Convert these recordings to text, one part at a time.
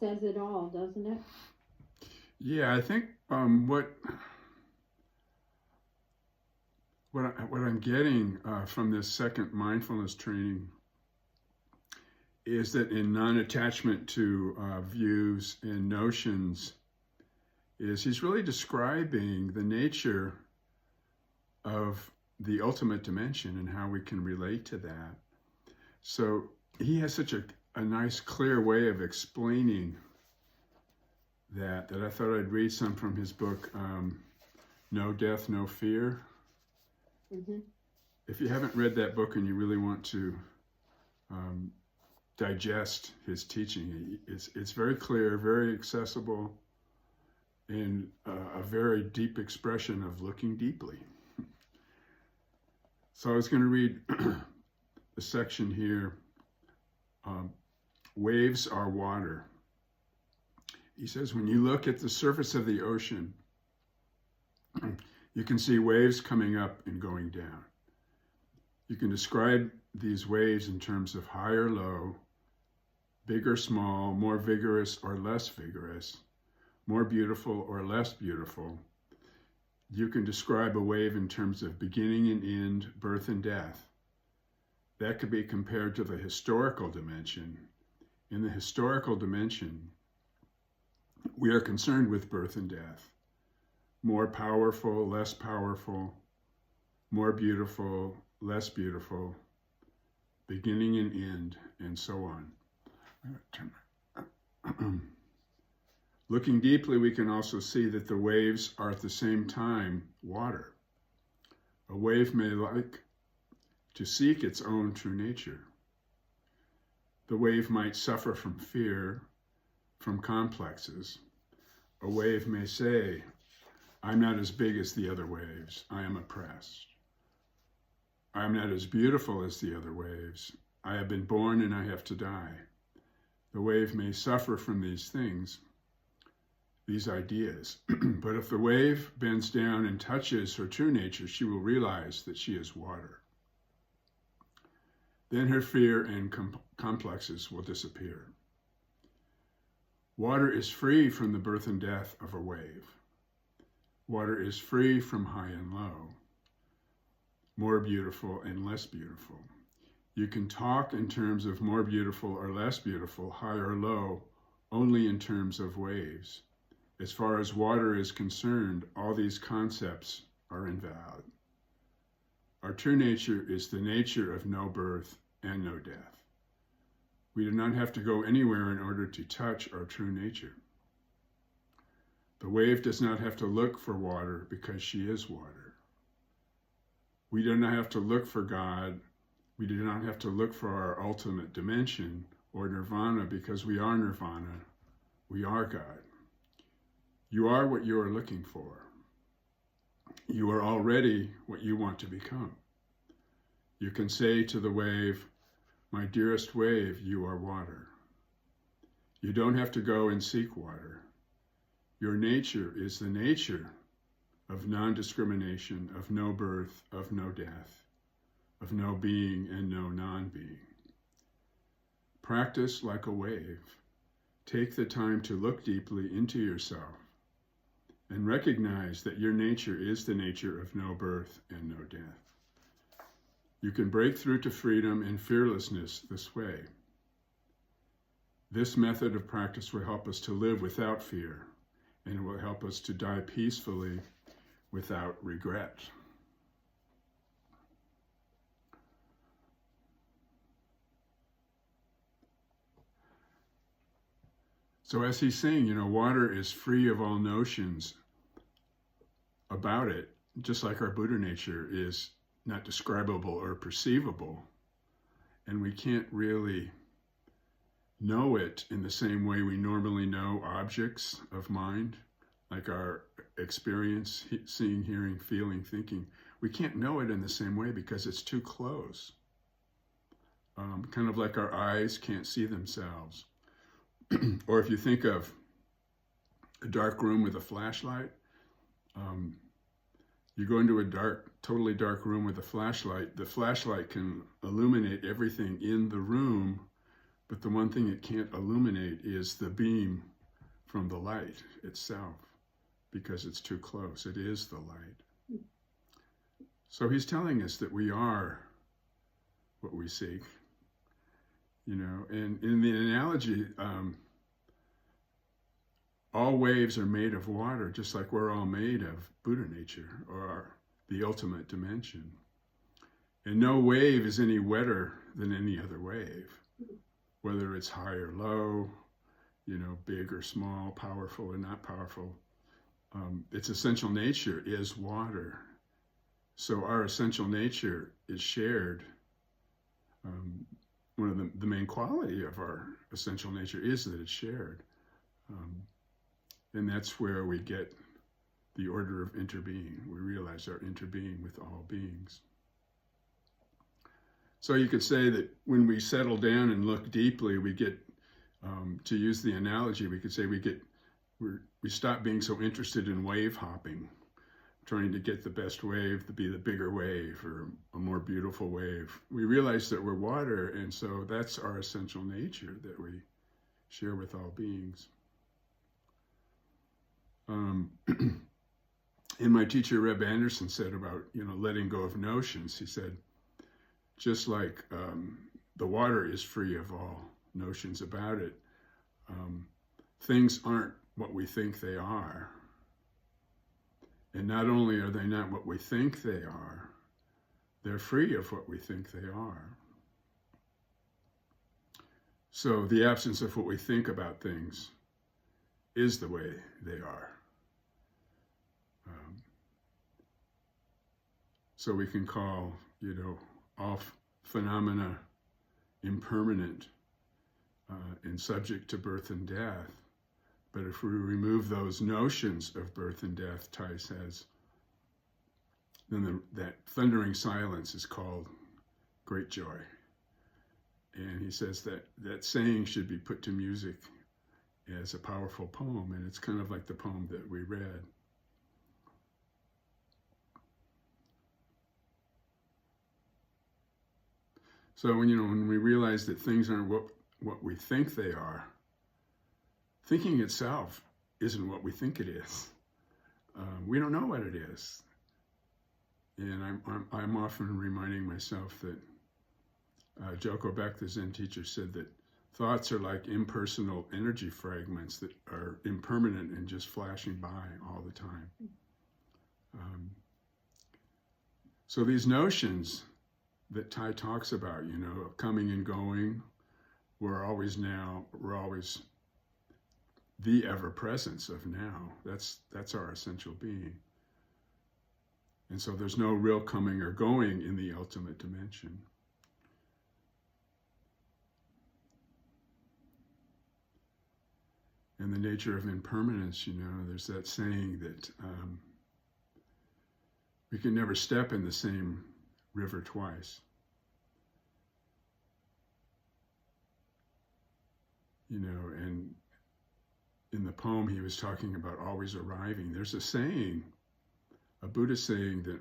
says it all, doesn't it? Yeah, I think what I'm getting from this second mindfulness training is that in non-attachment to views and notions, is he's really describing the nature of the ultimate dimension and how we can relate to that. So he has such a nice, clear way of explaining that I thought I'd read some from his book, No Death, No Fear. Mm-hmm. If you haven't read that book and you really want to digest his teaching, it's very clear, very accessible, and a very deep expression of looking deeply. So I was going to read the section here, Waves Are Water. He says, when you look at the surface of the ocean, you can see waves coming up and going down. You can describe these waves in terms of high or low, big or small, more vigorous or less vigorous, more beautiful or less beautiful. You can describe a wave in terms of beginning and end, birth and death. That could be compared to the historical dimension. In the historical dimension, we are concerned with birth and death. More powerful, less powerful, more beautiful, less beautiful, beginning and end, and so on. Looking deeply, we can also see that the waves are at the same time water. A wave may like to seek its own true nature. The wave might suffer from fear, from complexes. A wave may say, I'm not as big as the other waves. I am oppressed. I am not as beautiful as the other waves. I have been born and I have to die. The wave may suffer from these things, these ideas. But if the wave bends down and touches her true nature, she will realize that she is water. Then her fear and complexes will disappear. Water is free from the birth and death of a wave. Water is free from high and low, more beautiful and less beautiful. You can talk in terms of more beautiful or less beautiful, high or low, only in terms of waves. As far as water is concerned, all these concepts are invalid. Our true nature is the nature of no birth and no death. We do not have to go anywhere in order to touch our true nature. The wave does not have to look for water because she is water. We do not have to look for God. We do not have to look for our ultimate dimension or nirvana because we are nirvana. We are God. You are what you are looking for. You are already what you want to become. You can say to the wave, my dearest wave, you are water. You don't have to go and seek water. Your nature is the nature of non-discrimination, of no birth, of no death, of no being and no non-being. Practice like a wave. Take the time to look deeply into yourself and recognize that your nature is the nature of no birth and no death. You can break through to freedom and fearlessness this way. This method of practice will help us to live without fear, and it will help us to die peacefully without regret. So as he's saying, water is free of all notions about it, just like our Buddha nature is not describable or perceivable. And we can't really know it in the same way we normally know objects of mind, like our experience, seeing, hearing, feeling, thinking. We can't know it in the same way because it's too close. Kind of like our eyes can't see themselves. Or if you think of a dark room with a flashlight, you go into a totally dark room with a flashlight. The flashlight can illuminate everything in the room, But the one thing it can't illuminate is the beam from the light itself, because it's too close. It is the light. So he's telling us that we are what we seek, you know. And in the analogy, all waves are made of water, just like we're all made of Buddha nature, or the ultimate dimension. And no wave is any wetter than any other wave, whether it's high or low, you know, big or small, powerful or not powerful. Its essential nature is water. So our essential nature is shared. One of the main quality of our essential nature is that it's shared. And that's where we get the order of interbeing. We realize our interbeing with all beings. So you could say that when we settle down and look deeply, we get, to use the analogy, we could say we stop being so interested in wave hopping, trying to get the best wave to be the bigger wave or a more beautiful wave. We realize that we're water, and so that's our essential nature that we share with all beings. And my teacher, Reb Anderson, said about, you know, letting go of notions. He said, just like the water is free of all notions about it, things aren't what we think they are. And not only are they not what we think they are, they're free of what we think they are. So the absence of what we think about things is the way they are. So we can call, you know, all phenomena impermanent and subject to birth and death. But if we remove those notions of birth and death, Tai says, then that thundering silence is called great joy. And he says that saying should be put to music as a powerful poem, and it's kind of like the poem that we read. So when we realize that things aren't what we think they are, thinking itself isn't what we think it is. We don't know what it is. And I'm often reminding myself that Joko Beck, the Zen teacher, said that thoughts are like impersonal energy fragments that are impermanent and just flashing by all the time. So these notions that Tai talks about, you know, coming and going, we're always the ever-presence of now. That's our essential being. And so there's no real coming or going in the ultimate dimension. And the nature of impermanence, you know, there's that saying that we can never step in the same river twice. You know, and in the poem he was talking about always arriving. There's a saying, a Buddhist saying that,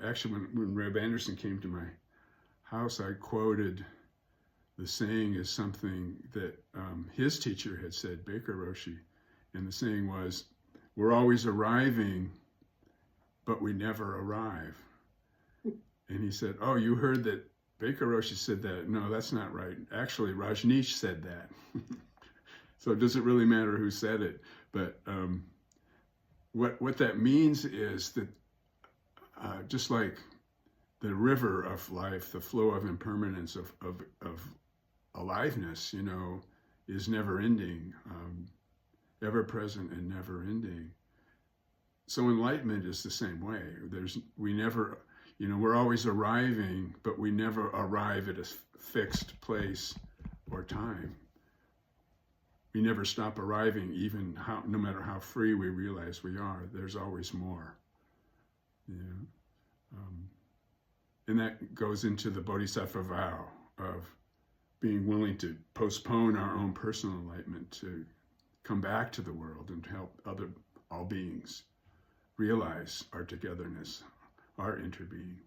actually when Reb Anderson came to my house, I quoted the saying as something that his teacher had said, Baker Roshi, and the saying was, we're always arriving, but we never arrive. And he said, oh, you heard that Baker Roshi said that? No, that's not right. Actually, Rajneesh said that. So does it really matter who said it? But what that means is that just like the river of life, the flow of impermanence, of aliveness, you know, is never ending, ever present and never ending. So enlightenment is the same way. We never, you know, we're always arriving, but we never arrive at a fixed place or time. We never stop arriving, no matter how free we realize we are. There's always more. You know? And that goes into the bodhisattva vow of being willing to postpone our own personal enlightenment to come back to the world and help all beings realize our togetherness, our interbeing.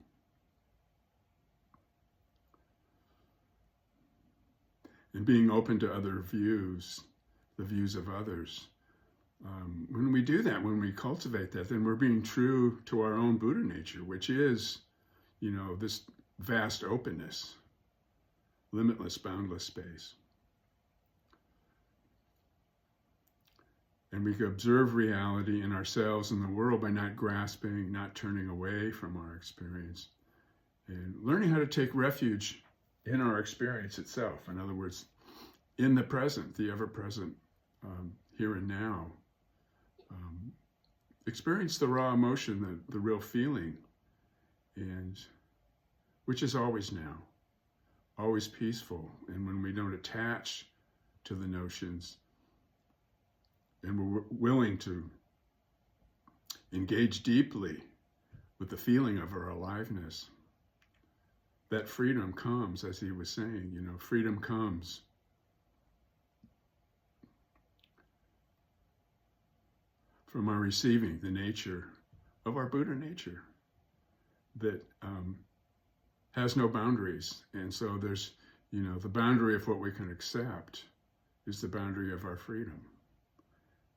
and being open to other views, the views of others. When we do that, when we cultivate that, then we're being true to our own Buddha nature, which is, this vast openness, limitless, boundless space. And we can observe reality in ourselves and the world by not grasping, not turning away from our experience, and learning how to take refuge in our experience itself. In other words, in the present, the ever-present, here and now. Experience the raw emotion, the real feeling, and which is always now, always peaceful. And when we don't attach to the notions, and we're willing to engage deeply with the feeling of our aliveness, that freedom comes, as he was saying, freedom comes from our receiving the nature of our Buddha nature that has no boundaries. And so there's, the boundary of what we can accept is the boundary of our freedom.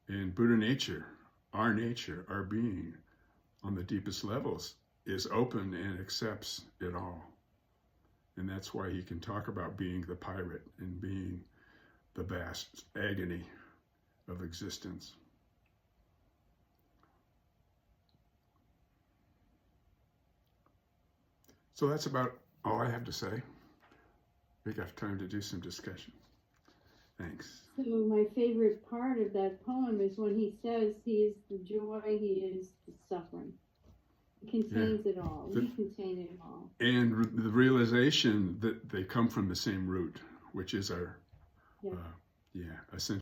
And Buddha nature, our being, on the deepest levels, is open and accepts it all. And that's why he can talk about being the pirate and being the vast agony of existence. So that's about all I have to say. We got time to do some discussion. Thanks. So my favorite part of that poem is when he says he is the joy, he is the suffering. He contains it all. We contain it all. And the realization that they come from the same root, which is our, essential.